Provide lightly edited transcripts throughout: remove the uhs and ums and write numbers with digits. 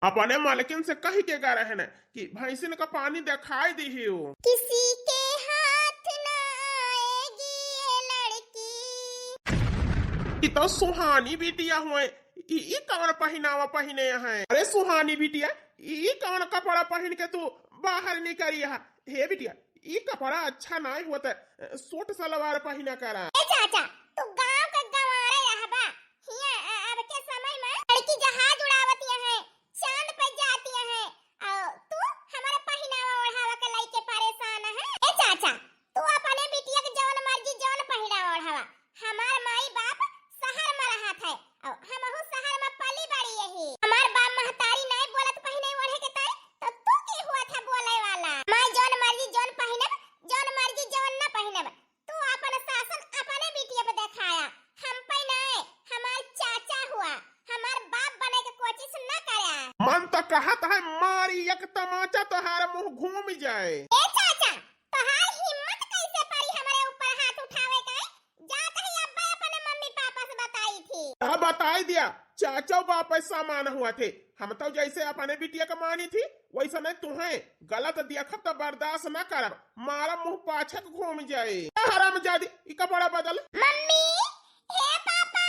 अपने मालकिन से कही के गा रहे न कि भैंसिन का पानी दिखाई दी हो। किसी के हाथ ना आएगी ये लड़की। ई तो सुहानी बिटिया हुए। ई कौन पहनावा पहने है? अरे सुहानी बिटिया, ई कौन कपड़ा पहन के तू बाहर निकली है? हे बिटिया, ई कपड़ा अच्छा नहीं होता, सूट सलवार पहना करा। ए चाचा, तू गांव का गंवारे रहबा। हिया अब के समय में लड़की जहाज उड़ावती है, चांद पे जाती है, और तू हमारा पहनावा ओढ़ावा के लइके परेशान है। ए चाचा, तू अपने बिटिया के जौन मर्जी जौन पहनावा ओढ़ावा। हमार माई बाप शहर में रहत है, और हमहु शहर में पली बड़ी यही। हमार बाप महतारी नहीं बोलत पहने ओढ़े के तय, तो तू के हुआ था बोले वाला? मैं जौन मर्जी जौन पहनब, जौन मर्जी जौन न पहनब। तू अपन शासन अपने बिटिया पे दिखाया, हम पे नहीं। हमार चाचा हुआ, हमार बाप बने के कोशिश न करा। मन तो कहत है मारी एक तमाचा तोहार मुंह घूम जाए। ए चाचा, तोहार हिम्मत कैसे पड़ी हमारे ऊपर हाथ उठावे का? जात ही अब्बा अपने मम्मी पापा से बताई थी। अब बताई दिया, चाचा बाप समान हुआ थे। हम तो जैसे अपने बिटिया का मानी थी वैसा नहीं तुम्हें गलत देखब तो बर्दाश्त न करब, मारा मुंह पाछे घूम जाए। हराम जादी, ई कपड़ा बदल। मम्मी, हे पापा।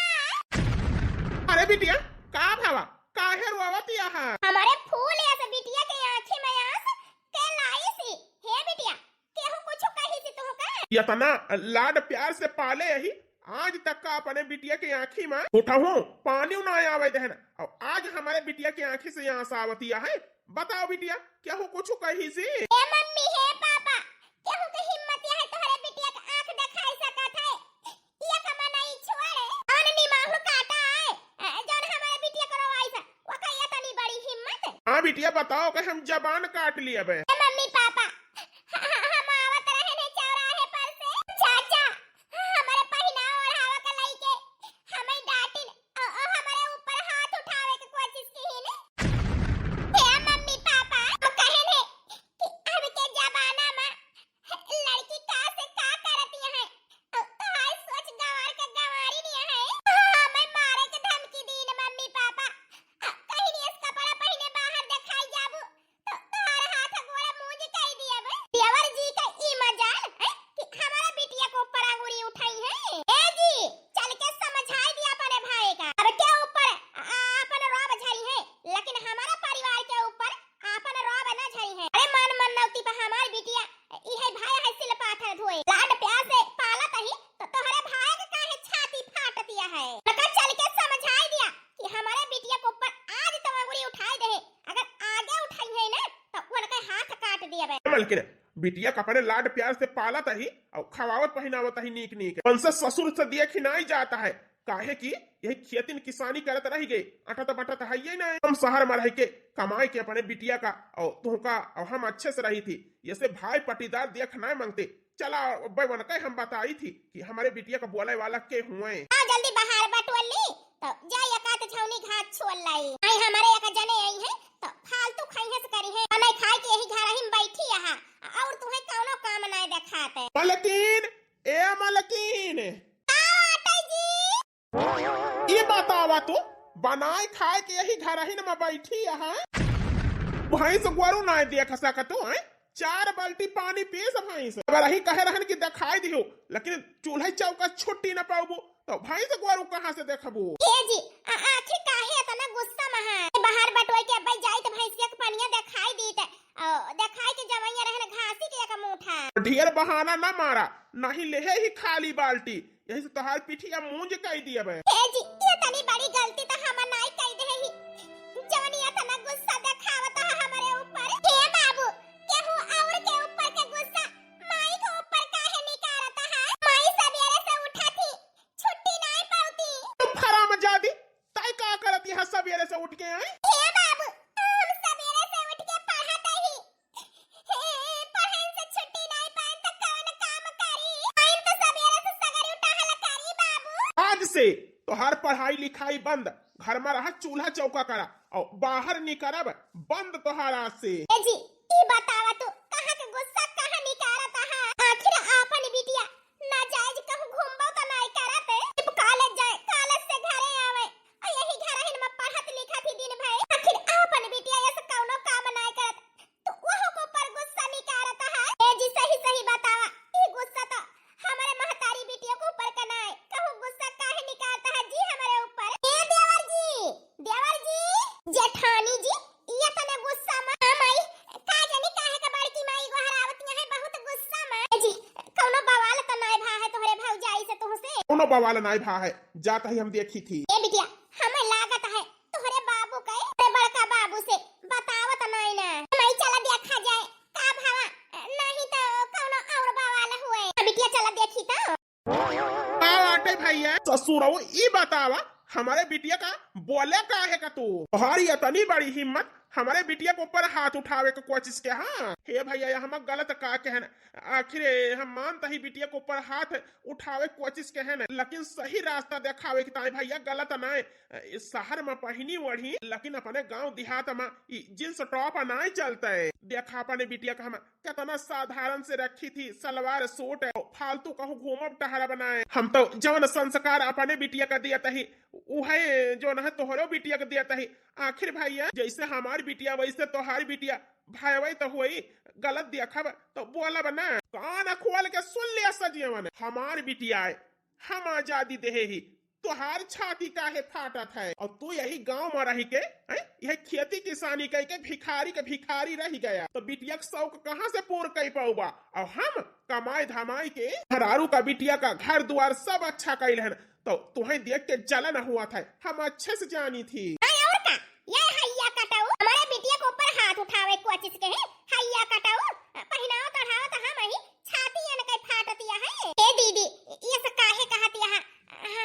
अरे बिटिया, का भावा काहे रोवती है? हमारे फूल ऐसे बिटिया के आंखें में आंस के लाई सी। हे बिटिया, केहू कुछ कही सी तू का? इतना लाड प्यार से पाले यही आज तक का अपने बिटिया की आंखी में उठाऊ पानी ना आवे देन, और आज हमारे बिटिया की आंखी से यहाँ सावतिया है। बताओ बिटिया, क्या हो कुछ कही सी? हे मम्मी, हे पापा, केहू के हिम्मत है तोहरे बिटिया के आंख दिखाई सकत है? ये कमा नहीं छोड़े अन निमाहु काटा है जौन हमारे बिटिया को रोवाई सा। वो कहिया तनी बड़ी हिम्मत। हाँ बिटिया, बताओ कि हम जबान काट लिए बे। हे मम्मी पापा, हम आवत रहे ने चौराहे पर से। चाचा, हमारे पहनावा ओढ़ावा के लइके हमें डांटिन और हमारे ऊपर हाथ उठावे के कोशिश की ने। हे मम्मी पापा, हम कहे ने कि अब के जमाना में लड़की का से का करती है, तो हाय सोच गंवार के गंवारी नहीं है। हमें मारे के धमकी दी ने मम्मी पापा। कहीं नहीं इस कपड़ा पहने बाहर दिखाई जाबू तो तोहर हाथ गोड़ा मुंह कह दिया बे। देवर जी का ई मजाल है कि हमारा बिटिया को ऊपर अंगूरी उठाई है। ए जी, चल के समझाई दिया अपने भाई का। अब के ऊपर अपन रोब झरी है, लेकिन हमारा परिवार के ऊपर अपन रोब न झरी है। अरे मन मनौती पे हमार बिटिया ई है भाई है सिल पाथर धोए लाड प्यार से पालत ही, तो तोहरे भाई के काहे छाती फाट दिया है? लगा चल के समझाई दिया कि हमारे बिटिया को ऊपर आज तो अंगूरी उठाई दे, अगर आगे उठाई है ना तो उनका हाथ काट दिया बे। मलकिन बिटिया कपड़े लाड प्यार से पालत ही और खवावत पहनावत ही नीक नीक। उनसे ससुर से दिया खिनाई जाता है, काहे की यही खेतिन किसानी करत रह गई। अटत बटत है ये नहीं, हम शहर में रह के कमाई के अपने बिटिया का और तुमका और हम अच्छे से रही थी। जैसे भाई पटीदार देख नहीं मांगते। चला बन के हम बताई थी कि हमारे बिटिया का बोले वाला के हुए। जल्दी बाहर बटोल ली तो जाय एकात छौनी घाट छोड़ लाई। आई हमारे एक जने आई है तो फालतू खाइहे से करी है, नहीं खाए के यही घर ही बैठी है और तुम्हें कौनो काम नहीं दिखाते। मलकिन, ए मलकिन, आटे जी, ये बतावा तू बनाए खाए के यही घर ही में बैठी है? भैंस गोरू नहीं देख सकतू है? 4 बाल्टी पानी पी सब भैंस। अगर यही कहे रहन कि दिखाई दियो, लेकिन चूल्हा चौका छुट्टी न पाबू तो भैंस गोरू कहाँ से देखबू? ए जी, आखिर काहे इतना गुस्सा में है? बाहर बटोय के भाई जाई तो भैंसिया के पानिया दिखाई दी त दिखाई के जवैया रहन घासी के एक मुठा। ढेर बहाना न मारा, नहीं लेहे ही खाली बाल्टी। यही से तोहार पिठिया मूंज कह दिया बे। ए जी, ये तनी बड़ी गलती तो हम नहीं कह दे ही। जवनिया तना गुस्सा दिखावत है हमारे ऊपर। हे बाबू, केहू और के ऊपर के गुस्सा माई के ऊपर काहे निकारत है? माई सवेरे से उठा थी, छुट्टी नहीं पाउती। फराम जादी, तय का करती है सवेरे से उठ के? आई हे बाबू, हम सवेरे से उठ के पढ़त ही। पढ़न से छुट्टी नहीं पाए तो कौन काम करी? आई तो सवेरे से सगरी उठाहल करी बाबू। आज से तोहार पढ़ाई लिखाई बंद, घर में रह चूल्हा चौका करा और बाहर निकलब बंद तोहारा से। ए जी, ई बतावा तू कहां के गुस्सा कहां निकारत है? आखिर आपन बिटिया नाजायज कहूं घूमबो तो नहीं करत। जब कॉलेज जाए, कॉलेज से घरे आवे और यही घर हिन में पढ़त लिखत ही दिन भर। आखिर आपन बिटिया बवाल नाई भा है, जाता ही हम देखी थी। ए बिटिया हमें लागत है तोहरे बाबू के ते बड़का बाबू से बतावत नहीं ना, मैं चला देखा जाए का भावा, नहीं तो कौनो और बवाल हुए। बिटिया चला देखी तो का बाटे भैया ससुरऊ ई बतावा, हमारे बिटिया का बोले का है का तू? तुम्हारी इतनी बड़ी हिम्मत हमारे बिटिया के ऊपर हाथ उठावे के कोशिश के? हाँ हे भैया हम गलत का कहन, आखिर हम मानता ही बिटिया के ऊपर हाथ उठावे के कोशिश के है, लेकिन सही रास्ता दिखावे के ताई भैया गलत ना है। शहर में पहनी वही लेकिन अपने गांव देहात में जींस टॉप नहीं चलता है। देखा अपने बिटिया का हम कितना साधारण से रखी थी, सलवार सूट फालतू कहूँ घूमब टहरा बनाए। हम तो जवन संस्कार अपने बिटिया का दिया ही उहे जो न तोहरो बिटिया का दिया ही। आखिर भैया जैसे हमारी बिटिया वैसे तोहारी बिटिया भाई वही तो हुई, गलत देखब तो बोलब ना, कान खोल के सुन लिया सजीवन। हमारी बिटिया है, हम आजादी दे ही, तोहार छाती काहे फाटत है? और तू यही गांव में रह के यह खेती किसानी कह के भिखारी रह गया, तो बिटिया का शौक कहाँ से पूर्ण कर पाऊबा? और हम कमाई धमाई के हरारू का बिटिया का घर द्वार सब अच्छा कैल है, तो तुम्हें देख के जलन हुआ था, हम अच्छे से जानी थी। ये हैया कटाऊ हमारे बिटिया के ऊपर हाथ उठावे कोशिश के है, हैया कटाऊ पहनाओ चढ़ाओ तो हम ही छाती न कई फाटतिया है। ए दीदी ये सब काहे कहतिया है?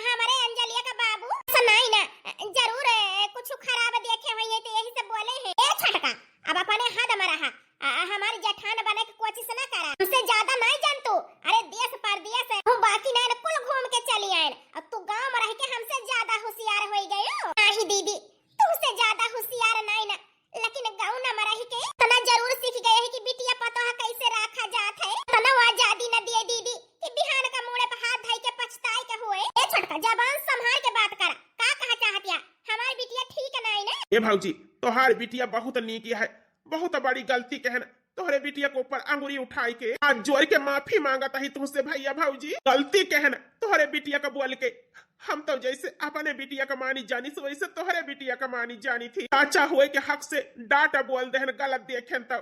हमारे अंजलिया का बाबू सुनाई ना, जरूर कुछ खराब देखे हुए है तो यही से बोले हैं। ए छटका अब अपने हद में रहा, हमारी जठान बने की कोशिश ना करा, हमसे ज्यादा नहीं जान तू। अरे देश परदेश है हम बाकी नहीं कुल घूम के चली आए, अब तू गांव में रह के हमसे ज्यादा होशियार हो गई। नहीं दीदी तुमसे ज्यादा होशियार नहीं ना, लेकिन गाँव न मरही के तना जरूर सीख गए है कि बिटिया पता कैसे रखा जात है। तना आजादी न दिए दीदी कि बिहान का मुड़े पे हाथ धई के पछताए के हुए। ए छोटका जबान संभाल के बात कर, का कहा चाहतिया? हमारी बिटिया ठीक नहीं ना? ए भौजी तोहार बिटिया बहुत नीक है, बहुत बड़ी गलती कहन तोहरे बिटिया के ऊपर अंगुरी उठाई के आज जोर के माफी मांगता ही तुमसे भैया भौजी। गलती कहन तोहरे बिटिया का बोल के, हम तो जैसे अपने बिटिया का मानी जानी से वैसे तोहरे बिटिया का मानी जानी थी। चाचा हुए के हक से डाटा बोल देहन गलत देखें तब,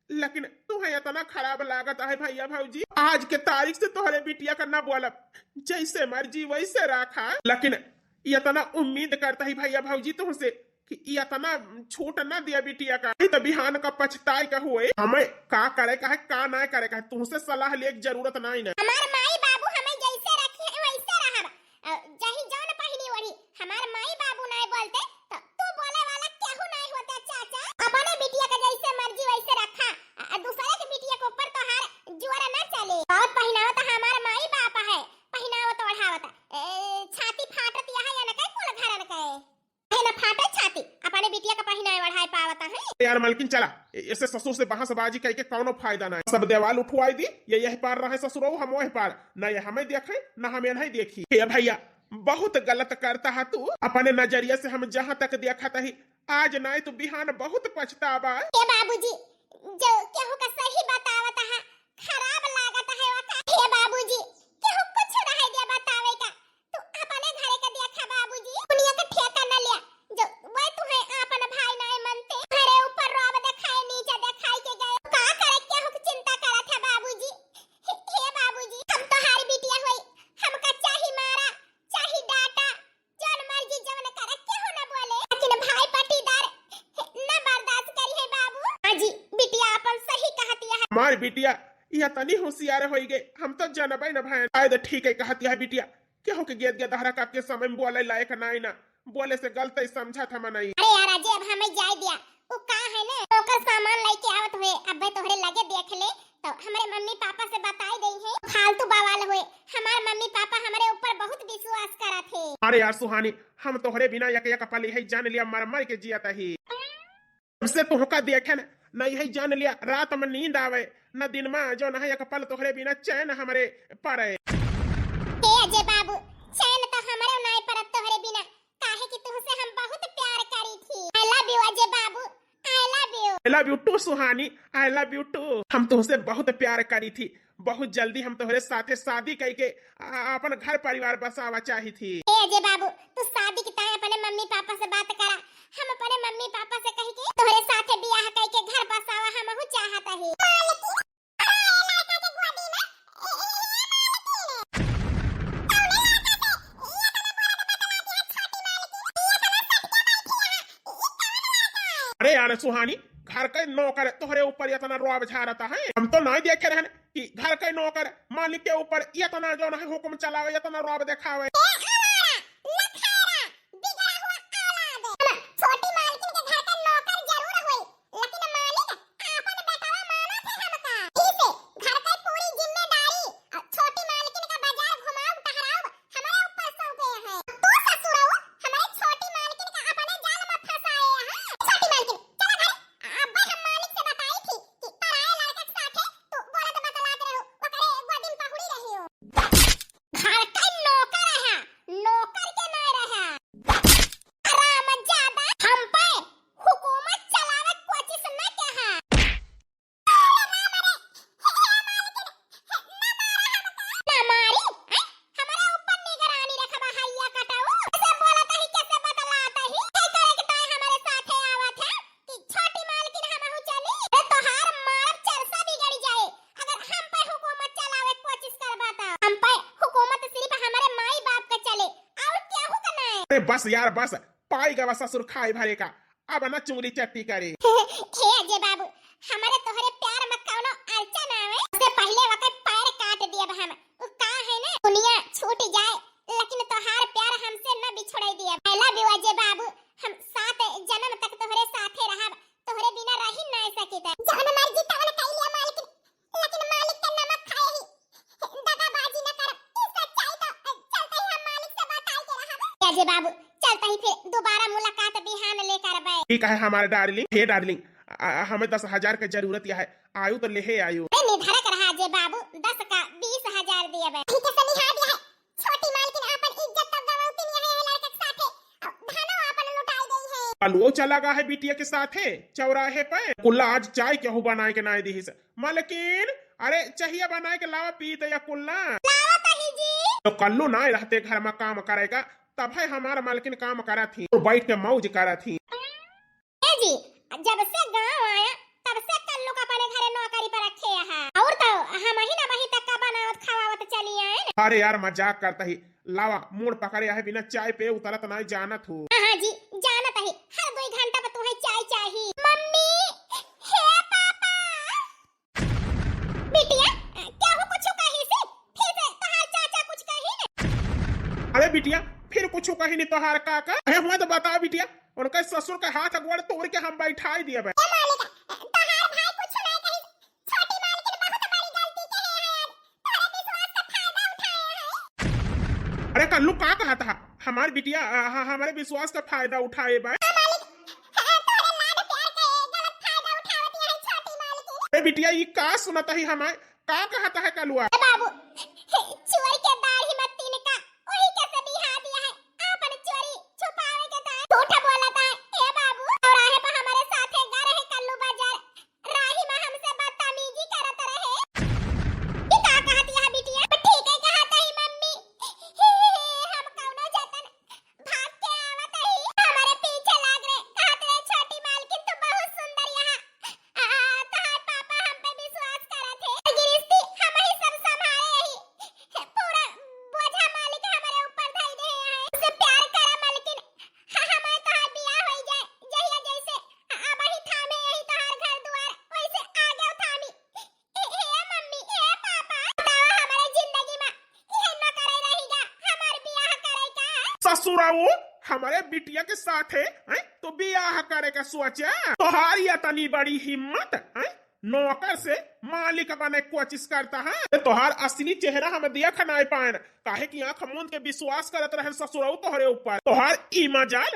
लेकिन तुम्हें इतना खराब लागत है भैया भौजी। आज के तारीख से तोहरे बिटिया का ना बोलब, जैसे मर्जी वैसे रखा, लेकिन इतना उम्मीद करता ही भैया भौजी तुमसे कि इतना छूट ना दिया बिटिया का, तो बिहान का पछताए का हुए। हमें का करे का है का ना करे का है, तुमसे सलाह ले जरूरत नहीं ना। हमार माई बाबू हमें जैसे रखे हैं वैसे रहब, जही जौन पहिनी वही हमार माई बाबू नहीं बोलते तो तू बोले वाला केहू नहीं होता। चाचा अपने बिटिया का जैसे मर्जी वैसे रखा, दूसरे के बिटिया के ऊपर तो हार जुआरा ना चले। बहुत पहनावत हमार माई बाप है, पहनावत ओढ़ावत छाती फाटत या ना कई कुल घरन कहे है ना फाटे छाती, अपने बिटिया का पहनाए ओढ़ाए पावता है। यार मलकिन चला, ऐसे ससुर से बहसबाजी करके कौनो फायदा ना, सब देवाल उठवाई दी, ये यही पार रहे ससुर हम वही पार, न ये हमें देखे न हमें नहीं देखी। ये भैया बहुत गलत करता है तू, अपने नजरिए से हम जहाँ तक देखा था आज नहीं तो बिहान बहुत पछतावा। ए बाबूजी जो केहू का सही बतावत है खराब लागत है वका। ए बाबूजी केहू कुछ रह गया बतावे का, तू अपने घरे का देखा बाबूजी, दुनिया का ठेका न लिया, जो वही तुम्हें अपन भाई नहीं मनते, घरे ऊपर रोब दिखाए नीचे दिखाई के गए, का करे केहू की चिंता करत है बाबूजी। हे बाबूजी हम तो हारी बिटिया होई, हमका चाही मारा चाही डाटा, जौन मर्जी जवन करे केहू न बोले, लेकिन भाई पटीदार न बर्दाश्त करी है बाबू। हाजी बिटिया अपन सही कहती है। हमारी बिटिया यह तनी होशियार हो गए, हम तो जानबे न भाई। शायद ठीक है कहती है बिटिया, केहू के गेद गेदहरा का के समय में बोले लायक नहीं ना, बोले से गलत ही समझा था नहीं। अरे यार अजय अब हमें जाय दिया, वो का है ना ओकर सामान लेके आवत हुए, अब तोहरे लगे देख ले तो हमारे मम्मी पापा से बताई गई है, फालतू बवाल हुए। हमारे मम्मी पापा हमारे ऊपर बहुत विश्वास करा थे। अरे यार सुहानी हम तोहरे बिना एक पल यही जान लिया मर मर के जिया ही, हमसे तुहका देखे न यही जान लिया रात में नींद आवे न दिन में, जो न एक पल तोहरे बिना चैन हमारे पड़े। हे अजय बाबू चैन तो हमारे नहीं पड़त तोहरे बिना, काहे कि तुमसे हम बहुत प्यार करी थी। आई लव यू अजय बाबू, I love you. I love you too Suhani, I love you too. हम तुमसे बहुत प्यार करी थी, बहुत जल्दी हम तोहरे साथे शादी करके अपन घर परिवार बसावा चाही थी। ए अजय बाबू तू शादी के टाइम अपने मम्मी पापा से बात करा, हम अपने मम्मी पापा से कह के तोहरे साथे बियाह करके घर बसावा हमहु चाहता ही। अरे यार सुहानी, घर के नौकर तोहरे ऊपर इतना रौब झारता है। हम तो नहीं देखे रहन कि घर के नौकर मालिक के ऊपर इतना जो है हुक्म चलावे, इतना रौब दिखावे। छोटी मालकिन के घर का नौकर जरूर होई, लेकिन मालिक आपन बेटवा मानत है हमका। इसे घर की पूरी जिम्मेदारी और छोटी मालकिन का बाजार घुमाव टहराव हमारे ऊपर सौंपे है। तू ससुरऊ हमारे छोटी मालकिन का अपने जाल में फंसाए है। छोटी मालकिन चला घर, अब हम मालिक से बताई थी कि पराए लड़के के साथे तू बोलत बतलात रहो, ओकरे एक दिन पहुड़ी रही हो। घर का नौकर है, नौकर के नहीं रहा। हम पे हुकूमत चलावे कोशिश न के है। ना मारी हमारे ऊपर निगरानी रखबा हैया कटाऊ। ऐसे बोलत ही कैसे बतलाता ही के करे के ताई हमारे साथे आवत है कि छोटी मालकिन हमहु चली। ए तोहार मार चरसा बिगड़ जाए अगर हम पे हुकूमत चलावे कोशिश करबा त। हम पे हुकूमत सिर्फ हमारे माई बाप का चले और क्या हो करना है। अरे बस यार बस, पाई गवा ससुर खाई भरे का, अब ना चुंगली चट्टी करे। हे अजय बाबू, हमारे तोहरे प्यार में कौनो अड़चन आवे उससे पहले वक्त पैर काट दिए हम। उ का है ना, दुनिया छूट जाए लेकिन तोहार प्यार हमसे न बिछुड़ाई दिए। पहला भी अजय बाबू, हम 7 जन्म तक तोहरे साथे रहब, तोहरे बिना रही नहीं सकीत। जवन मर्जी तवन कइले मालिक, लेकिन मालिक के नमक खाए ही दगाबाजी न कर। ई सच्चाई तो चलते ही हम मालिक से बताई के रहब। अजय बाबू चलता ही फिर दोबारा मुलाकात बिहान लेकर आए। ठीक है हमारे डार्लिंग। हे डार्लिंग, हमें 10,000 की जरूरत है, आयु तो ले आयु। निर्धारक रहा अजय बाबू, 10 का 20,000 दिए बे। ठीक है सनिहा दिया है। छोटी मालकिन अपन इज्जत तो गवाउती नहीं है लड़के के साथे, धनो अपन लुटाई गई है। अलवो चला गा है बिटिया के साथ है चौराहे पे। कुल्ला आज चाय केहू बनाए के ना दी से मालकिन। अरे चाहिए बनाए के लावा पी दे या कुल्ला लावा तही जी। तो कल्लू ना रहते घर में काम करेगा, तब है हमारा मालकिन काम करा थी और बैठ के मौज करा थी। ए जी, जब से गांव आया तब से कल्लू का अपने घरे नौकरी पर रखे है और तो हम ही ना वही तक का बनावत खावावत चली आए ना। अरे यार मजाक करता ही, लावा मूड पकड़े है, बिना चाय पे उतरत नहीं जानत हूँ। हां जी जानत है, हर 2 घंटा पे तुम्हें चाय चाहिए। मम्मी, हे पापा, बिटिया क्या हो कुछ कही से? फिर से तोहार चाचा कुछ कही ने? अरे बिटिया फिर कुछ कही नहीं तोहार काका है हुआ तो बता बिटिया। उनका ससुर का हाथ अगवाड़ तोड़ के हम बैठाई दिया बे। मालिक तोहार भाई कुछ नहीं कही, छोटी मालकिन बहुत बड़ी गलती के है, तोहरे विश्वास का फायदा उठाया है। अरे कल्लू का कहा था हमारी बिटिया हमारे विश्वास का फायदा उठाए बे। अरे बिटिया ये का सुनता ही हमें का कहता है कलुआ। बाबू चोर के दाढ़ी मत तिनका, वही कैसे बिहा दिया है। आपन चोरी छुपावे के दाढ़ झूठ बोलता है। ए बाबू चौराहे पर हमारे साथे गा रहे कल्लू बाजार, राही में हमसे बदतमीजी करत रहे। ये का कहती है बिटिया? ठीक है कहता ही मम्मी। हम कौनो जतन भाग के आवत ही हमारे पीछे लाग रहे, कहत रहे छोटी मालकिन तू बहुत सुंदर यहाँ। तोहार पापा हम पे विश्वास करत है, गिरस्ती हम ही सब संभाले ही, पूरा बोझा मालिक हमारे ऊपर धई दे है। उससे प्यार करा मालकिन, हमारे तोहार बियाह होई जाए जहिया जैसे अब ही थामे यही तोहार घर द्वार वैसे आगे थामी। हे मम्मी, हे पापा, बताओ हमारे जिंदगी में ये न करे रहेगा, हमार बियाह करे का? ससुराओ हमारे बिटिया के साथ है तो बियाह करे का सोचा। तोहारी इतनी बड़ी हिम्मत है, नौकर से मालिक बने कोशिश करता है। तोहार असली चेहरा हमें देख नहीं पाए, काहे कि आंख मूंद के विश्वास करत रहे ससुराओ तोहरे ऊपर। तोहार ई मजाल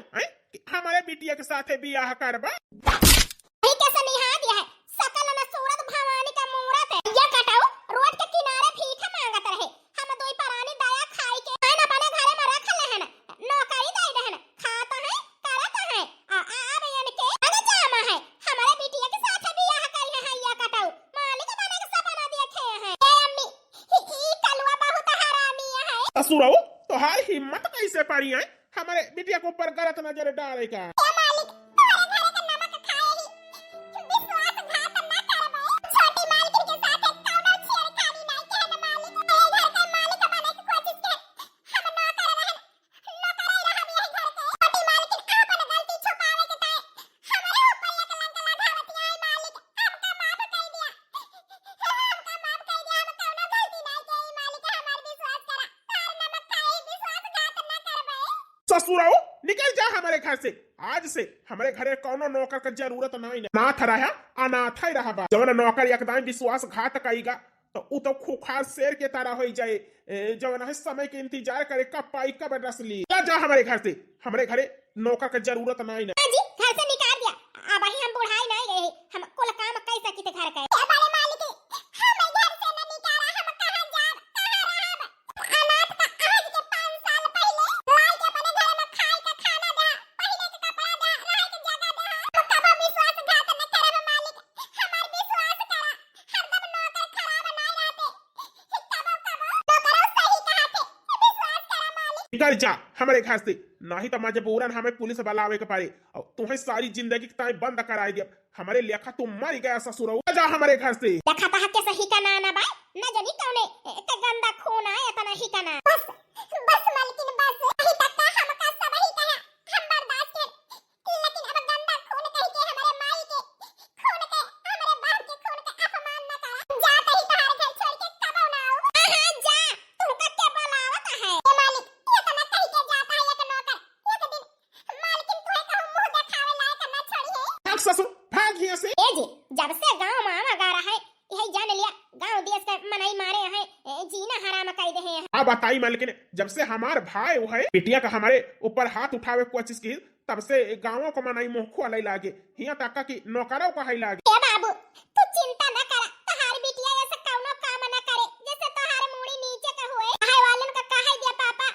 हमारे बिटिया के साथ बियाह करबा। वही कैसे निहा दिया है, सकल न सूरत भवानी का मूरत है। ये कटाऊ रोड के किनारे भीख मांगत रहे, हम दोई परानी दया खाई के खाना अपने घरे में रख लेहन, नौकरी दे देहन, खाता है करत है। अब इनके अनजामा है हमारे बिटिया के साथ बियाह करी है। ये कटाऊ मालिक बने के सपना देखे हैं। ए अम्मी, ई कलुआ बहुत हरामी है। ससुराओ तोहार हिम्मत कैसे पड़ी है हमारे बिटिया के ऊपर गलत नजर डाले का। ए मालिक तोरे घरे के नमक खाए ही विश्वासघात न करबे। छोटी मालकिन के साथ कौनो छेड़खानी नहीं कहन मालिक। ए घर के मालिक बने की कोशिश के हम न करे रहन, न करे रहब यही घर के। छोटी मालकिन आपन गलती छुपावे के ताए हमारे ऊपर ससुराओ निकल जा हमारे घर से। आज से हमारे घरे कौनो नौकर का जरूरत नहीं नाथ रहा अनाथ ही रहा। जवन नौकर एकदम विश्वासघात कईगा तो उ तो खूखार शेर के तरह हो जाए। जवन है समय के इंतजार करे कब पाई कब रसली। जा हमारे घर से, हमारे घरे नौकर का जरूरत नहीं ना। जी घर से निकाल दिया। अब ही हम बुढ़ाई नहीं गए, हम कुल काम कैसे किते घर का। क्या बड़े मालिक हमें घर से न निकाला, हम कहां जाब कहां रहब। अनाथ का आज के 5 साल पहले लाल के अपने घर में खाए का खाना दे, पहले के कपड़ा दे, रहे के जगह दे। हम कब विश्वासघात न करब मालिक, हमार विश्वास करा। हरदम नौकर खराब नहीं रहते, नौकरों सही कहते, विश्वास करा मालिक। निकल जा हमारे घर से, नहीं तो मजबूरन हमें पुलिस बुलावे के पारे और तुम्हें सारी जिंदगी की टाइम बंद कराई दिया। हमारे लेखा तुम मर गया ससुर। जा हमारे घर से। देखा ता के सही का ना बाई न जानी कौने एक गंदा खून आया तना ही का ना। बस बस मालकिन बस ही तक का हम का सब ही कहा हम बर्दाश्त कर। लेकिन अब गंदा खून कह के हमारे माई के खून के हमारे बाप के खून का अपमान न करा। जाते ही तुम्हारे घर छोड़ के कब ना आओ। हां जा तुमका के बुलावत है ए मालिक। ये तना कह के जाता है एक नौकर। एक दिन मालकिन तुहे कहूं मुंह दिखावे लायक न छोड़ी है। भाग ससुर भाग यहाँ से। ए जी जब से गांव मामा गा रहा है यही जान लिया गांव देश का मनाई मारे हैं जीना हराम कर दे हैं। अब बताई मालकिन, जब से हमार भाई वो है पिटिया का हमारे ऊपर हाथ उठावे कोशिश की तब से गांवों को मनाई मुंह खुआले लागे। यहाँ तक कि नौकरों को हाई लागे। ए बाबू तू चिंता न कर, तहार बिटिया ऐसा कौनो काम न करे जैसे तहार मुड़ी नीचे का होए। हाय वालन का कहा दिया पापा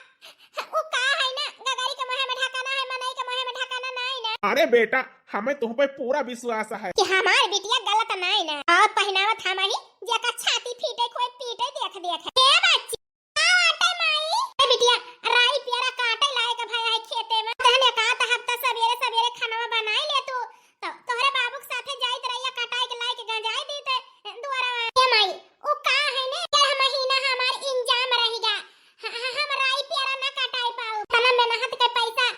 वो का है ना गगरी के मुंह में ढकाना है, मनाई के मुंह में ढकाना नहीं ना। अरे बेटा हमें तुम पे पूरा विश्वास है कि हमार बिटिया गलत नहीं ना। और पहनावत हम ही जेका छाती फीटे कोई पीटे देख देख। ए बच्ची आटे माई ए बिटिया राई प्यारा काटे लाए का भाई है खेते में। तहने का त हफ्ता सवेरे सवेरे खाना बनाई ले तू तो तोहरे बाबू के साथे जाइत रहिया कटाई के लाए के गंजाई दीते दुआरा में। ए माई ओ का है ने 11 महीना हमार इंजाम रहेगा। हम राई प्यारा ना कटाई पाऊ। तना मेहनत के पैसा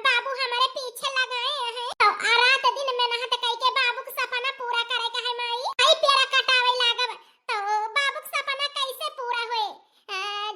बाबू हमारे पीछे लगाए हैं तो रात दिन मेहनत कई के बाबू के सपना पूरा करे के है माई। राई प्यारा कटावे लागब तो बाबू के सपना कैसे पूरा होए।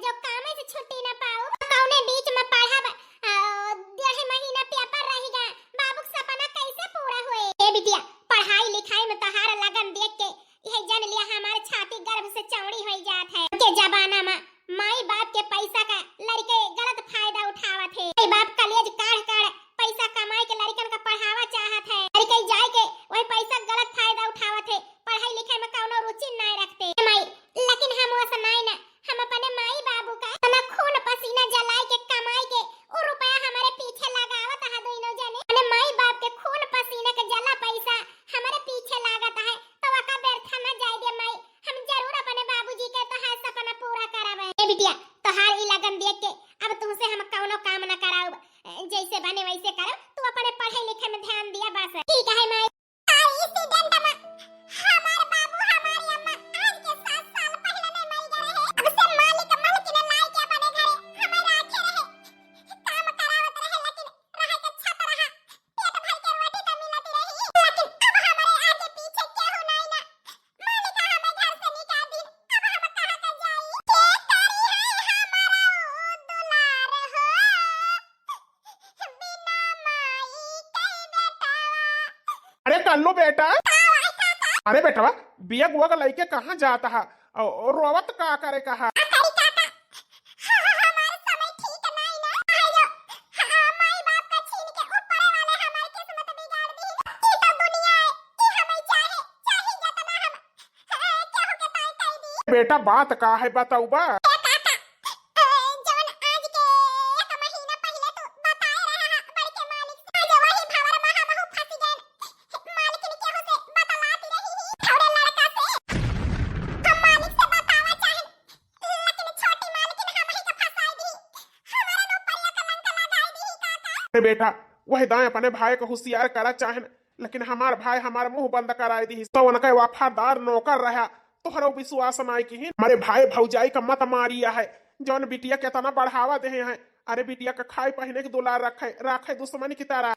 जो काम से छुट्टी ना पाऊ कौने बीच में पढ़ब 1.5 महीना पेपर रहेगा, बाबू के सपना कैसे पूरा होए। ए बिटिया पढ़ाई लिखाई में तहार लगन देख के यह जान लिया हमारे छाती गर्भ से चौड़ी हो जात है। के जमाना में माई बाप के पैसा का लड़के गलत फायदा उठावत है। माई बाप कलेज काढ़ काढ़ पैसा कमाई के लड़कन का पढ़ावा चाहत है। लड़के जाए के वही पैसा गलत फायदा उठावत है, पढ़ाई लिखाई में कौनो रुचि नहीं रखते माई। लेकिन हम वैसा नहीं ना, हम अपने माई बाबू का अपना खून पसीना जलाए के कमाई के वो रुपया हमारे पीछे लगावत है दोनों जने। अपने माई बाप के खून पसीने के जला पैसा हमारे पीछे लागत है तो वका व्यर्थ न जाए दे माई। हम जरूर अपने बाबूजी के तो हर सपना पूरा करावे। ए बिटिया तोहार ई लगन देख के अब तुमसे हम कौनो काम न कराऊ, जैसे बने वैसे करब। तू अपने पढ़ाई लिखाई में ध्यान दिया बस। ठीक है माई। एक्सीडेंट में हमार बाबू हमारी अम्मा आज के 7 साल पहले नहीं मर गए रहे। अब से मालिक मालकिन लाई के अपने घरे हमारे आखे रहे काम करावत रहे। लेकिन रहे के छत रहा पेट भर के रोटी तो मिलती रही। लेकिन अब हमारे आगे पीछे केहू नहीं ना। मालिक हमें घर से निकाल दी। अब हम कहां का जाई। के करी है हमारा दुलार हो बिना माई के बेटा। अरे कर लो बेटा। अरे बेटा बिया गुआ का लड़के कहाँ जाता है और रोवत का करे कहा। बेटा बात का है बताऊ बा। बेटा वह दाएं अपने भाई को होशियार करा चाहन, लेकिन हमार भाई हमार मुंह बंद कराए दी तो उनका वफादार नौकर रहा। तोहरो विश्वास नाई की हमारे भाई भौजाई का मत मारिया है जौन बिटिया के तना बढ़ावा दे हैं। अरे बिटिया का खाए पहने के दुलार रखे दुश्मनी की तरह।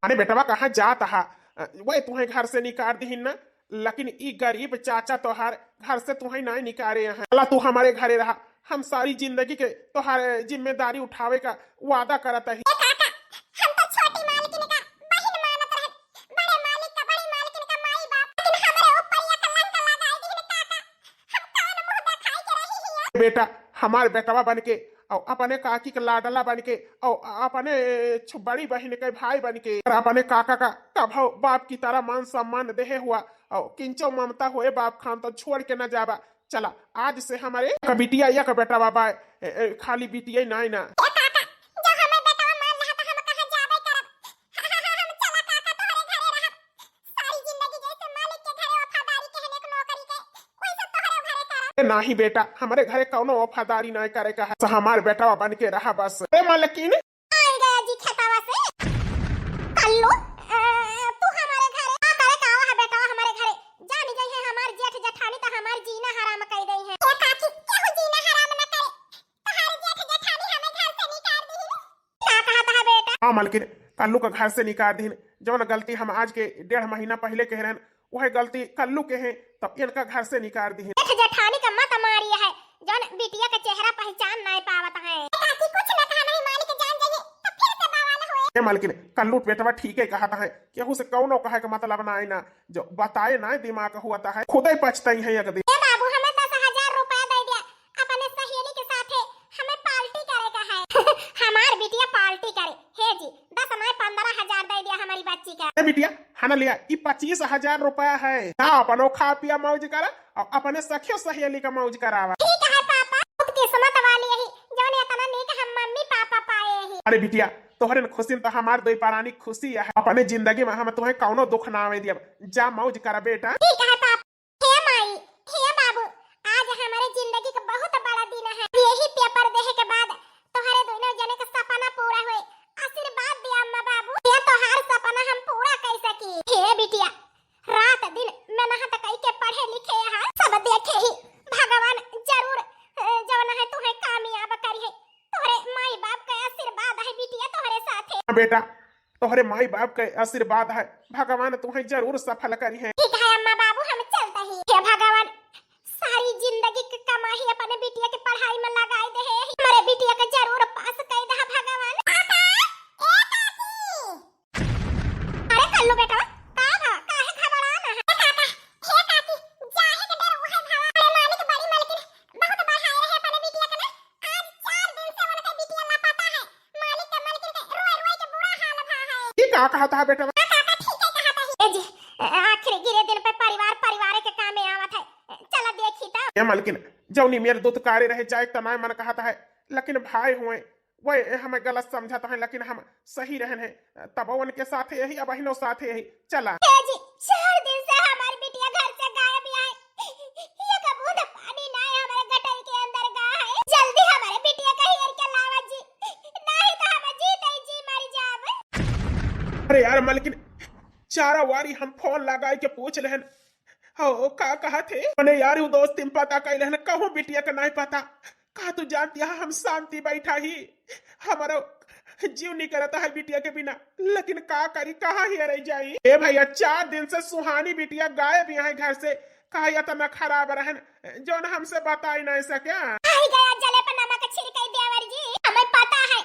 अरे बेटवा कहाँ जाता है वह तुम्हें घर से निकाल दी ना, लेकिन ई गरीब चाचा तोहार घर से तुम्हें नहीं निकाले हैं। चला तू हमारे घरे रहा, हम सारी जिंदगी के तोहार जिम्मेदारी उठावे का वादा करत है। काका हम तो छोटी मालकिन का बहन मानत रहे, बड़े मालिक का बड़ी मालकिन का माई बाप, लेकिन हमारे ऊपर ये कलंक लगाई दी है काका। हम कौन मुंह दिखाई के रही है। बेटा हमार बेटवा बन के और अपने काकी के लाडला बन के और अपने बड़ी बहन के भाई बन के और अपने काका का कभो बाप की तरह मान सम्मान देहे हुआ और किंचो ममता हुए बाप खान तो छोड़ के न जाबा। चला आज से हमारे एक बिटिया एक बेटा बाबा खाली बिटिया नहीं ना। ए काका जो हमें बेटवा मान रहा था हम कहां जाबे करब। हम चला काका तोहरे घरे रहब, सारी जिंदगी जैसे मालिक के घरे वफादारी कहने के नौकरी के वैसे तोहरे घरे करब। नहीं बेटा हमारे घरे कौनो वफादारी नहीं करे का है, हमार बेटा बन के रहा बस। अरे मालकिन आई गया जी खेतवा से कल्लू, तू हमारे घरे आ करे का है बेटा हमारे घरे जानी गई है हमार जेठ जेठानी तो हमार जीना हराम कर गई है। ए काकी केहू जीना हराम न करे, तुम्हारे जेठ जेठानी हमें घर से निकाल दी है। का कहता है बेटा? हाँ मालकिन कल्लू का घर से निकाल दी, जौन गलती हम आज के 1.5 महीना पहले कह रहे वह गलती कल्लू के हैं, तब इनका घर से निकाल दी। जेठ जेठानी का मत मारी है जौन बिटिया का चेहरा पहचान नहीं पावत है। काकी कुछ न कहा नहीं, मालिक जान जाइए तो फिर से बवाल होए। ये मालकिन कल्लू बेटवा ठीक है कहता है, केहू से कौनो कहे का मतलब ना आई ना, जो बताए ना दिमाग हुआ है खुद ही पछताई है एक दिन। ए बाबू हमें 10,000 रुपया दे दिया अपने सहेली के साथ हमें पार्टी करे का है। हमार बिटिया पार्टी करे हे जी 10 नहीं 15,000 दे दिया हमारी बच्ची का। ए बिटिया खाना लिया, ये 25,000 रुपया है, ना अपनो खा पिया मौज करा और अपने सखियो सहेली का मौज करावा। ठीक है पापा, खुद किस्मत वाली है जौन इतना नीक हम मम्मी पापा पाए हैं। अरे बिटिया तोहरे खुशी तो हमार दो पारानी खुशी है, अपने जिंदगी में हम तुम्हें कौनो दुख ना आवे दिया, जा मौज करा बेटा। ठीक है पापा। हे माई हे बाबू आज हमारे जिंदगी का बहुत बड़ा दिन है, यही पेपर देने के बाद तुम्हारे दोनों जने का सपना पूरा हुए, आशीर्वाद दिया अम्मा बाबू, ये तोहार सपना हम पूरा कर सकी। हे बिटिया रात दिन मेहनत कई के पढ़े लिखे यहाँ सब देखे ही भगवान जरूर जौन है तुम्हें कामयाब करी है, तोहरे माई बाप का आशीर्वाद है बिटिया तोहरे साथ है। बेटा तोहरे माई बाप का आशीर्वाद है, भगवान तुम्हें जरूर सफल करी है। ठीक है अम्मा बाबू हम चलते ही। हे भगवान सारी जिंदगी की कमाई अपने बिटिया की पढ़ाई में लगाई दे है, हमारे बिटिया का जरूर पास कर दे भगवान। काका ए काकी अरे कल्लू बेटा का काहे घबराना है। काका हे काकी जाहे के डर उहे भवा, अरे मालिक बड़ी मालिक बहुत बढ़ाए रहे अपने बिटिया का ना, आज 4 दिन से उनका बिटिया लापता है, मालिक का मालिक के रोए रोए के बुरा हाल भा है। ये का कहता है बेटा? काका ठीक है कहता है। ए जी आखिर गिरे दिन पे परिवार के काम में आवत है, चला देखी ता। ये मालकिन जौनी मेरे दूध कारे रहे जाए तो ना मन कहता है, लेकिन भाई हुए वह हमें गलत समझाता है, लेकिन हम सही रहन है तब उनके साथ यही अब बहनों साथ यही चला। ए जी 4 दिन से हमारी बिटिया घर से गायब है, ये का बूंद पानी ना है हमारे गटर के अंदर गा है, जल्दी हमारे बिटिया का हेर के लावा जी, नहीं तो हम जीते जी मर जाब। अरे यार मालकिन चारा वारी हम फोन लगाए के पूछ लेहन हो का कहा थे मने यार वो दोस्त तिम पता कह लेहन कहूं बिटिया का नहीं पता का तू जानती है हम शांति बैठा ही हमारा जीव नहीं करता है बिटिया के बिना, लेकिन का करी कहाँ ही रह जाई। ए भैया 4 दिन से सुहानी बिटिया गायब यहाँ घर से, कहा या तो मैं खराब रहन जौन हमसे बता ही नहीं सके। आई गया जले पर नमक छिड़काई देवर जी, हमें पता है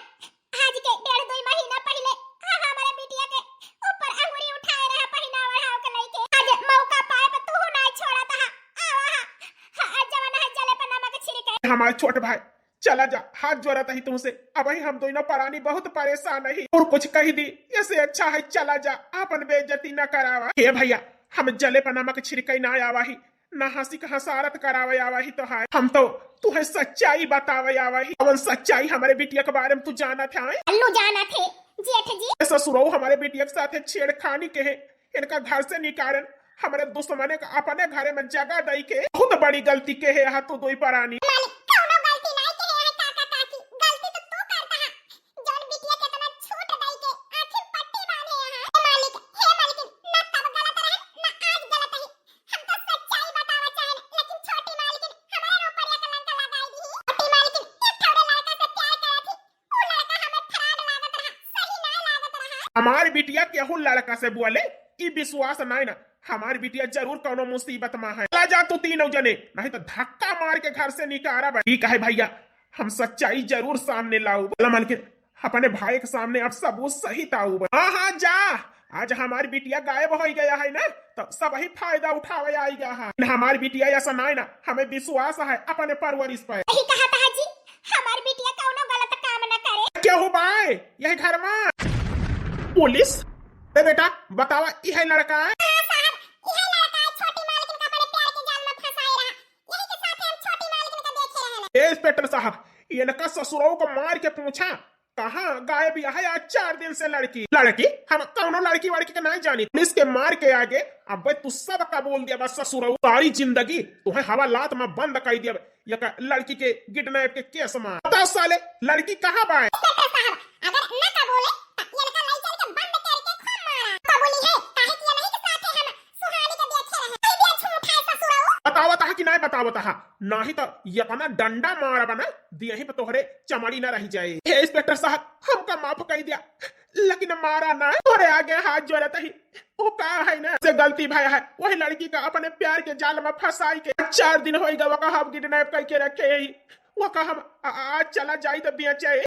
आज के 1.5-2 महीना पहले हमारे बिटिया के ऊपर अंगुरी उठाए रहा पहिना ओढ़ाव के लइके, आज मौका पाए पर तू ना छोड़ता है आवा जवान है जले पर नमक छिड़काई। हमारे छोटे भाई चला जा, हाथ जोड़ा ही तुमसे, अब ही हम दोनों परानी बहुत परेशान है और कुछ कही दी, इससे अच्छा है चला जा, अपन बेइज्जती न करावा। हे भैया हम जले पर नमक छिड़काई ना आवा ही, न हंसी का हसारत करावे आवा ही, तो है हम तो तुम्हें सच्चाई बतावे आवा ही। अवन सच्चाई हमारे बिटिया के बारे में तू जाना था? अल्लू जाना थे जेठ जी। ससुरो हमारे बिटिया के साथ छेड़खानी के है, इनका घर से निकालन हमारे दुश्मने का अपने घरे में जगह दई के बहुत बड़ी गलती के है। यहाँ तो दो परानी मालिक कौनो गलती नहीं के है काका काकी, गलती तो तू करता है जौन बिटिया के तना छूट दई के आखिर पट्टी बांधे यहाँ। मालिक हे मालिक न तब गलत रहे न आज गलत है, हम तो सच्चाई बतावा चाहे, लेकिन छोटी मालिक हमारे ऊपर एक कलंक लगाई दी। छोटी मालिक एक थोड़े लड़का से प्यार करा थी, वो लड़का हमें खराब लागत रहा, सही ना लागत रहा। हमारी बिटिया केहू लड़का से बोले ई विश्वास नहीं ना, हमारी बिटिया जरूर कोनो मुसीबत में है। ला जा तू तीनों जने, नहीं तो धक्का मार के घर से निकाला। ठीक है भैया, हम सच्चाई जरूर सामने लाऊ। मालकिन अपने भाई के सामने अब सबूत सही ताऊ। हाँ हाँ जा, आज हमारी बिटिया गायब हो गया है ना, तो सब ही फायदा उठावे आई गया है। हमारी बिटिया ऐसा नहीं ना, हमें विश्वास है अपने परवरिश पे। यही कहा था जी, हमारी बिटिया कौनो गलत काम न करे। क्या हो बाय यह घर में पुलिस? अरे बेटा बतावा, यह लड़का है? हाँ साहब, यह लड़का है छोटी मालकिन का बड़े प्यार के जाल में फंसाए रहा। यही के साथ हम छोटी मालकिन का देखे रहना। ए इंस्पेक्टर साहब, इनका ससुरों को मार के पूछा कहाँ गायब है आज 4 दिन से। लड़की हम कौनो लड़की वड़की का नहीं जानी। पुलिस के मार के आगे अब तू सब का बोल दिया बस ससुर। सारी जिंदगी तुम्हें हवालात में बंद कर दिया ये लड़की के किडनैप के केस में। बताओ साले लड़की कहाँ बा? अगर न कबूले तो ये लड़का लाई चल के बंद करके खूब मारा। कबूली है काहे कि नहीं के साथ हम सुहानी का देखे रहे। कहीं भी झूठ है ससुराओ। बतावता है कि नहीं बतावता है? नहीं तो इतना डंडा मारा बना दिया ही पे तोहरे चमड़ी ना रह जाए। हे इंस्पेक्टर साहब, हमका माफ कर दिया, लेकिन मारा ना। तोहरे आगे हाथ जोड़त ही वो का है ना से गलती भाई है। वही लड़की का अपने प्यार के जाल में फंसाई के 4 दिन होई गवा का हम किडनैप करके रखे ही। वो का हम आज चला जाई तो बेचे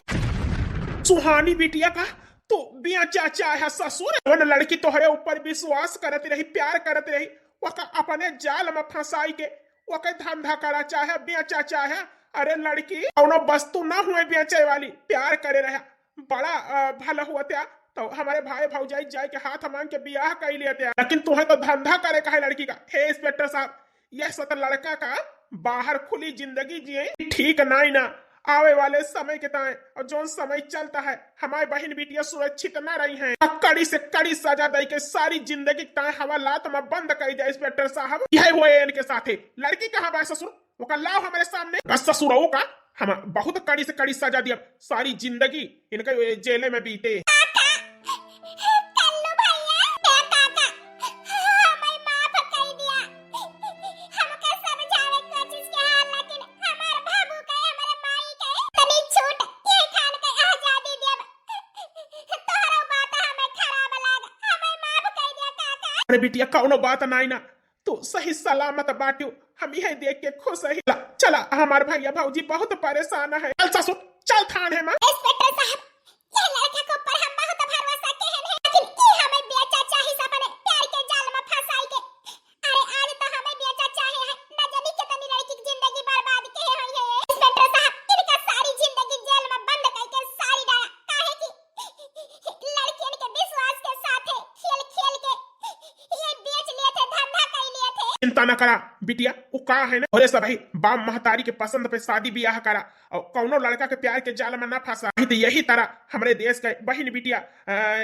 सुहानी बिटिया का तो बिया चाचा है ससुर। वो लड़की तोहरे ऊपर विश्वास करती रही, प्यार करती रही, वो का अपने जाल में फंसाई के वो के धंधा करा चाहे बेचा चाहे। अरे लड़की कौनो वस्तु ना हुए बेचे वाली, प्यार करे रहे। बड़ा भला हुआ त्या तो हमारे भाई भौजाई जाए के हाथ मांग के ब्याह कर लेते। लेकिन तुम्हें तो धंधा करे का है लड़की का। हे इंस्पेक्टर साहब, यह सत लड़का का बाहर खुली जिंदगी जिए ठीक नहीं ना। आवे वाले समय के ताए और जो समय चलता है हमारी बहन बेटियां सुरक्षित न रही हैं। कड़ी से कड़ी सजा दे के सारी जिंदगी ताए हवालात में बंद कर दिया। इंस्पेक्टर साहब यह हुए इनके साथ। लड़की कहाँ बा ससुर? वो का लाओ हमारे सामने। बस ससुरों का हम बहुत कड़ी से कड़ी सजा दिया, सारी जिंदगी इनका जेल में बीते। अरे बिटिया कौनो बात नहीं ना, तू सही सलामत बाटू। हम यही देख के खुश है। चला, हमारे भैया भौजी बहुत परेशान है। चल ससुर, चल थाने में। इंस्पेक्टर साहब, ये लड़के के ऊपर हम बहुत भरोसा के हैं, लेकिन ई हमें बेचा चाहे सपने प्यार के जाल में फंसाई के। अरे आज तो हमें बेचा चाहे है, न जाने कितनी लड़की की जिंदगी बर्बाद के हुई है। इंस्पेक्टर साहब, इनका सारी जिंदगी जेल में बंद करके सारी डाया काहे की लड़कियन के विश्वास के साथ खेल खेल के ये बेच लिए थे, धंधा कर लिए थे। चिंता न करा बिटिया, वो का है ना भोरे सब बाम महतारी के पसंद पे शादी ब्याह करा और कौनो लड़का के प्यार के जाल में न फंसा। तो यही तरह हमारे देश के बहन बिटिया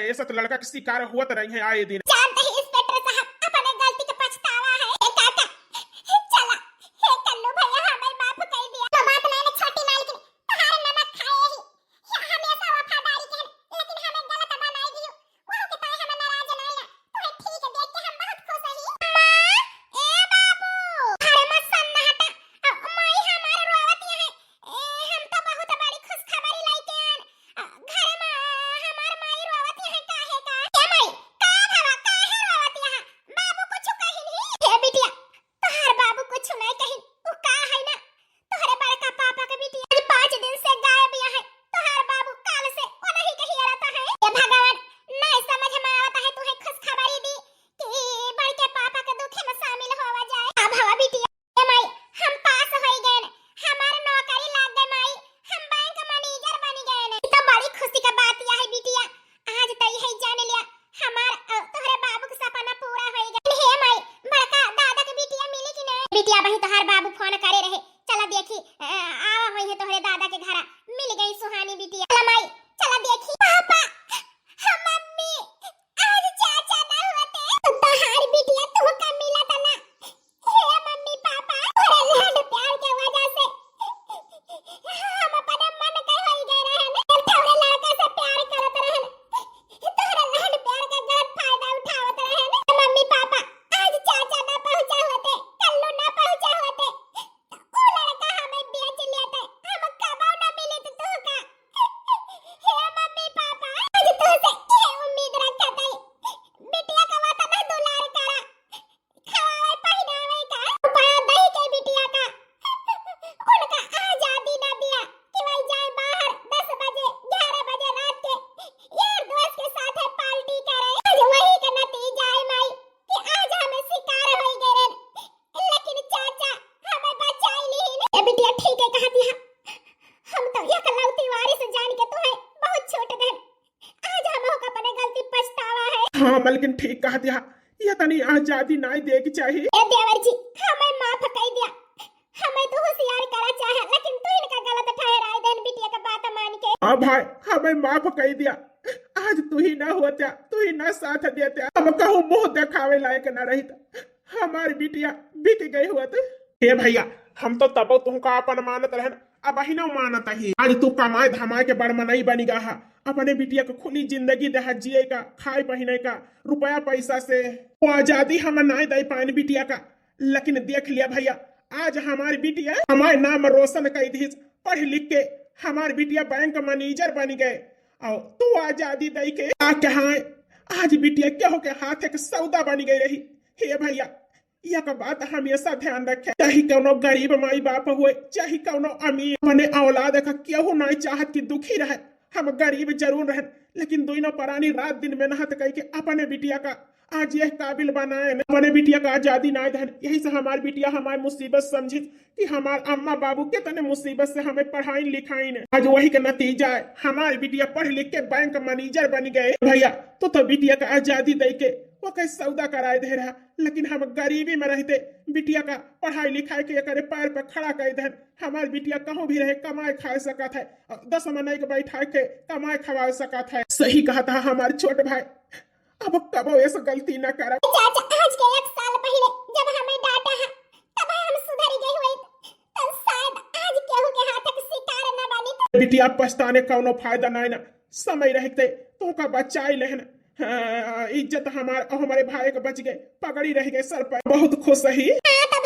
ऐसा तो लड़का के शिकार हुआ रही है आए दिन। जानते ही इंस्पेक्टर साहब, अपने गलती का पछतावा है। ए काका, चला, हे कल्लू भैया हमें माफ कर दिया। तो बात मैंने छोटी मालकिन तुम्हारे नमक खाए ही हमेशा वफादारी के, लेकिन हमें गलत बनाई दी। वो के ताए हमें नाराज नहीं ना, तुम्हें ठीक देख के हम बहुत खुश ही। मां, ए बाबू, अरे मत सन्नाटा, माई हमारे रोवत है। हम तो बहुत बड़ी खुशखबरी लेके आन घर में हमार माई रोवत है काहे का। ए माई, का भवा काहे रोवत है? बाबू कुछ कहि नहीं। हे बिटिया, तोहर बाबू कुछ नहीं कहि, उ का है ना तोहरे बड़का पापा के बिटिया आज 5 दिन से गायब है। तोहर बाबू काल से ओ नहीं कहि रहता है। हे भगवान, नहीं समझ में आता है तुहे खुशखबरी दी कि बड़के पापा के दुख में शामिल होवा जाए। अब हवा बिटिया, ए माई हम पास हो गए, हमार नौकरी लाग गई माई, हम बैंक मैनेजर बन गए ने। तो बड़ी खुशी का बात यह है बिटिया, आज तो यही जान लिया हमार तोहरे बाबू के सपना पूरा हो गया। हे माई, बड़का दादा के बिटिया मिली कि नहीं? बिटिया बही तोहर बाबू फोन करे रहे, चला देखी आवा होई है तोहरे दादा के घर, मिल गई सुहानी बिटिया। चला माई, चला देखी। पापा, मम्मी, आज चाचा ना होते तो तोहर बिटिया तुमका मिला था ना। हे मम्मी पापा, तोहरे लाड प्यार के वजह से हम अपने मन के होई गए रहे ने। तोहरे लड़का से प्यार करत रहे ने, तोहरे लाड प्यार का गलत फायदा उठावत रहे ने। मम्मी पापा, आज चाचा ना पहुंचा होते, कल्लू ना पहुंचा होते, वो लड़का हमें बेच लेते, हम कबो ना मिले तो तुका। हाँ मलकिन ठीक कह दिया, ये तनी आजादी नहीं दे की चाहिए। ए देवर जी हमें माफ कर दिया, हमें तो होशियार करा चाहे लेकिन तू इनका गलत ठहराए देन बिटिया का बात मान के। हाँ भाई हमें माफ कर दिया, आज तू ही ना होता, तू ही ना साथ देते, हम कहूँ मुंह दिखावे लायक न रही, हमारी बिटिया बिक गई हुआ तो। हे भैया हम तो तब तुमका अपन मानत रहन, अब ही ना मानत ही। आज तू कमाए धमाए के बड़ मनई बनी गा, अपने बिटिया को खुली जिंदगी दे जिए का, खाए पहने का, रुपया पैसा से वो आजादी हम ना दे पाए बिटिया का। लेकिन देख लिया भैया, आज हमारी बिटिया हमारे नाम रोशन कर दी, पढ़ लिख के हमारी बिटिया बैंक मैनेजर बन गए, और तू आजादी दे के कहा आज बिटिया क्या के हाथ एक सौदा बन गई रही। हे भैया यह का बात हमेशा ध्यान रखे, चाहे कोनो गरीब माई बाप हुए चाहे कोनो अमीर, अपने औलाद का केहू नहीं चाहत कि दुखी रहे, हम गरीब जरूर रहे लेकिन दोनों परानी रात दिन मेहनत करके अपने बिटिया का आज यह काबिल बनाए, अपने बिटिया का आजादी ना दहन। यही से हमारी बिटिया हमारी मुसीबत समझी कि हमारे अम्मा बाबू के तने मुसीबत से हमें पढ़ाई लिखाई ने, आज वही का नतीजा है हमारी बिटिया पढ़ लिख के बैंक मैनेजर बन गए। भैया तो बिटिया का आजादी दे के वो कहीं सौदा कराए दे रहा, लेकिन हम गरीबी में रहते बिटिया का पढ़ाई लिखाई के करे पैर पर खड़ा कर दे, हमारी बिटिया कहूँ भी रहे कमाए खा सकत है, 10 महीने के बैठा के कमाए खवा सकत है। सही कहा था हमारे छोटे भाई, अब कब ऐसा गलती न कर। चाचा आज के 1 साल पहले जब हमें डांटा है तब हम सुधर गए हुए, तब शायद आज केहू के हाथ के शिकार न बनी। बिटिया पछताने कौनो फायदा नहीं ना, समय रहते तो का बचाई लेहन, इज्जत हमारे भाई के बच गए, पगड़ी रह गए सर पर, बहुत खुश ही। हाँ तो